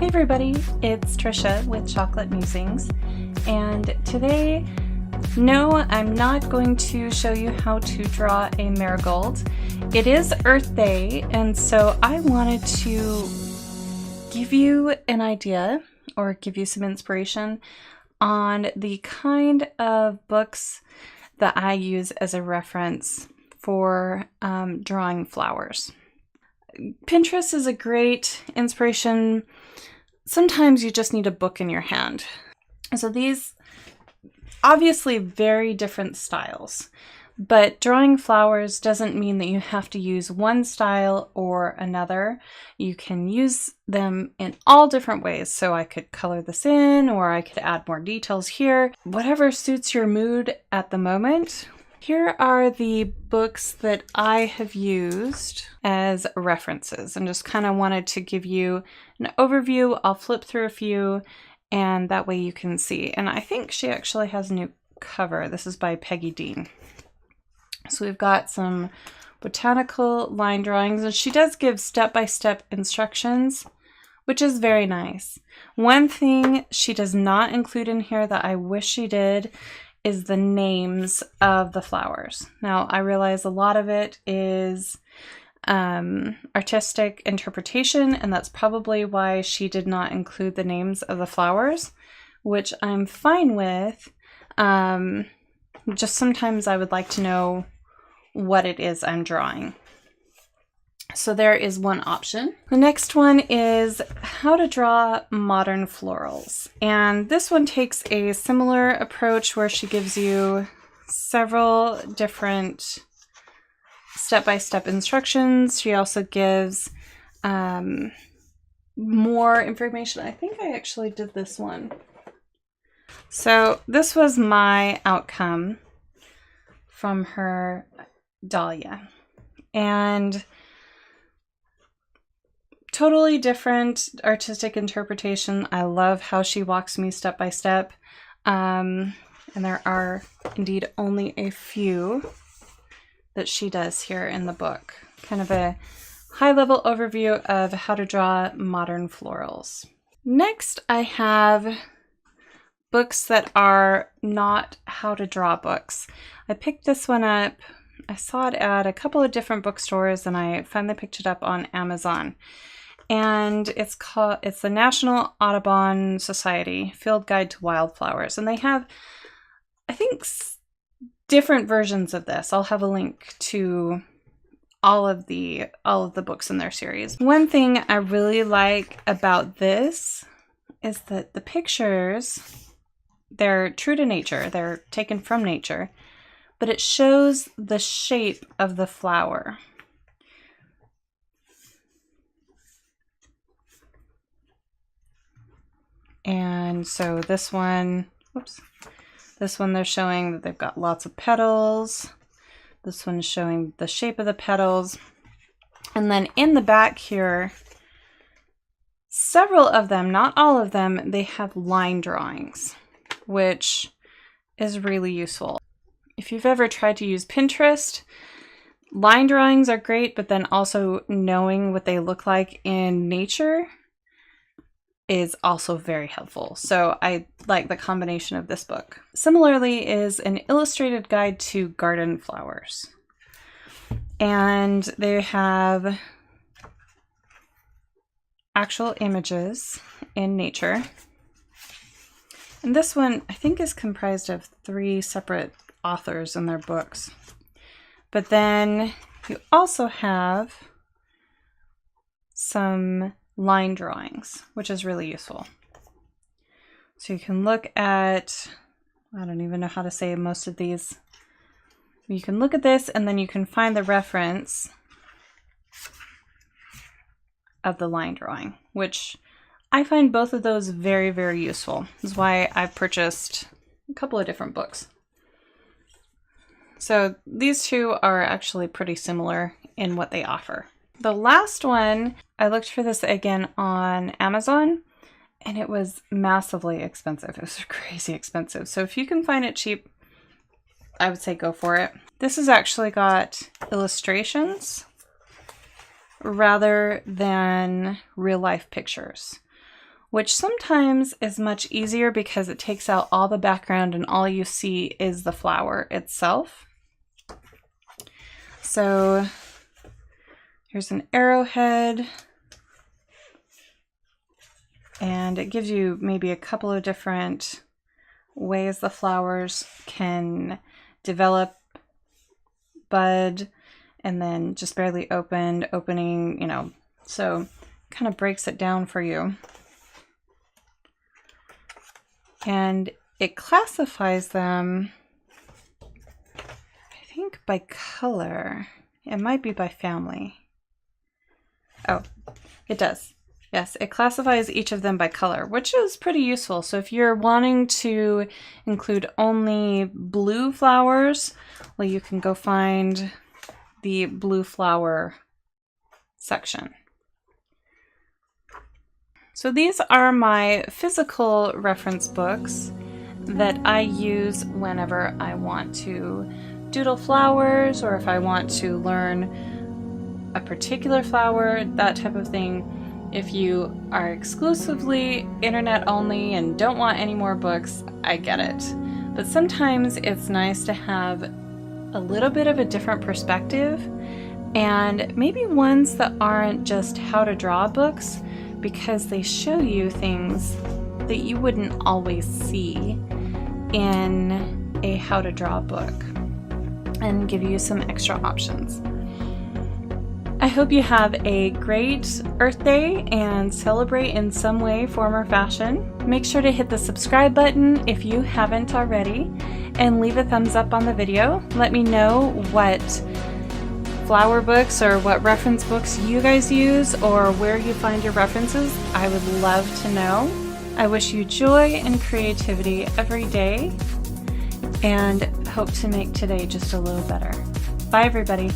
Hey everybody, it's Trisha with Chocolate Musings, and today, no, I'm not going to show you how to draw a marigold. It is Earth Day, and so I wanted to give you an idea or give you some inspiration on the kind of books that I use as a reference for drawing flowers. Pinterest is a great inspiration. Sometimes you just need a book in your hand. So these obviously very different styles, but drawing flowers doesn't mean that you have to use one style or another. You can use them in all different ways. So I could color this in, or I could add more details here, whatever suits your mood at the moment. Here are the books that I have used as references, and just kind of wanted to give you an overview. I'll flip through a few and that way you can see. And I think she actually has a new cover. This is by Peggy Dean. So we've got some botanical line drawings, and she does give step-by-step instructions, which is very nice. One thing she does not include in here that I wish she did is the names of the flowers. Now, I realize a lot of it is artistic interpretation, and that's probably why she did not include the names of the flowers, which I'm fine with. Just sometimes I would like to know what it is I'm drawing. So there is one option. The next one is how to draw modern florals. And this one takes a similar approach where she gives you several different step-by-step instructions. She also gives more information. I think I actually did this one. So this was my outcome from her dahlia. And totally different artistic interpretation. I love how she walks me step by step. And there are indeed only a few that she does here in the book. Kind of a high-level overview of how to draw modern florals. Next, I have books that are not how to draw books. I picked this one up. I saw it at a couple of different bookstores, and I finally picked it up on Amazon. And it's the National Audubon Society Field Guide to Wildflowers. And they have, I think, different versions of this. I'll have a link to all of the books in their series. One thing I really like about this is that the pictures, they're true to nature. They're taken from nature, but it shows the shape of the flower. And so this one, this one they're showing that they've got lots of petals. This one's showing the shape of the petals. And then in the back here, several of them, not all of them, they have line drawings, which is really useful. If you've ever tried to use Pinterest, line drawings are great, but then also knowing what they look like in nature is also very helpful. So I like the combination of this book. Similarly is an illustrated guide to garden flowers. And they have actual images in nature. And this one, I think, is comprised of 3 separate authors in their books. But then you also have some line drawings, which is really useful. So you can look at, I don't even know how to say most of these. You can look at this and then you can find the reference of the line drawing, which I find both of those very, very useful. This is why I've purchased a couple of different books. So these two are actually pretty similar in what they offer. The last one, I looked for this again on Amazon, and it was massively expensive. It was crazy expensive. So if you can find it cheap, I would say go for it. This has actually got illustrations rather than real life pictures, which sometimes is much easier because it takes out all the background and all you see is the flower itself. So here's an arrowhead, and it gives you maybe a couple of different ways the flowers can develop, bud, and then just barely opening, you know, so kind of breaks it down for you. And it classifies them, I think, by color. It might be by family. Oh, it does. Yes, it classifies each of them by color, which is pretty useful. So if you're wanting to include only blue flowers, well, you can go find the blue flower section. So these are my physical reference books that I use whenever I want to doodle flowers, or if I want to learn a particular flower, that type of thing. If you are exclusively internet only and don't want any more books, I get it. But sometimes it's nice to have a little bit of a different perspective, and maybe ones that aren't just how to draw books, because they show you things that you wouldn't always see in a how to draw book and give you some extra options. I hope you have a great Earth Day and celebrate in some way, form, or fashion. Make sure to hit the subscribe button if you haven't already, and leave a thumbs up on the video. Let me know what flower books or what reference books you guys use, or where you find your references. I would love to know. I wish you joy and creativity every day, and hope to make today just a little better. Bye, everybody.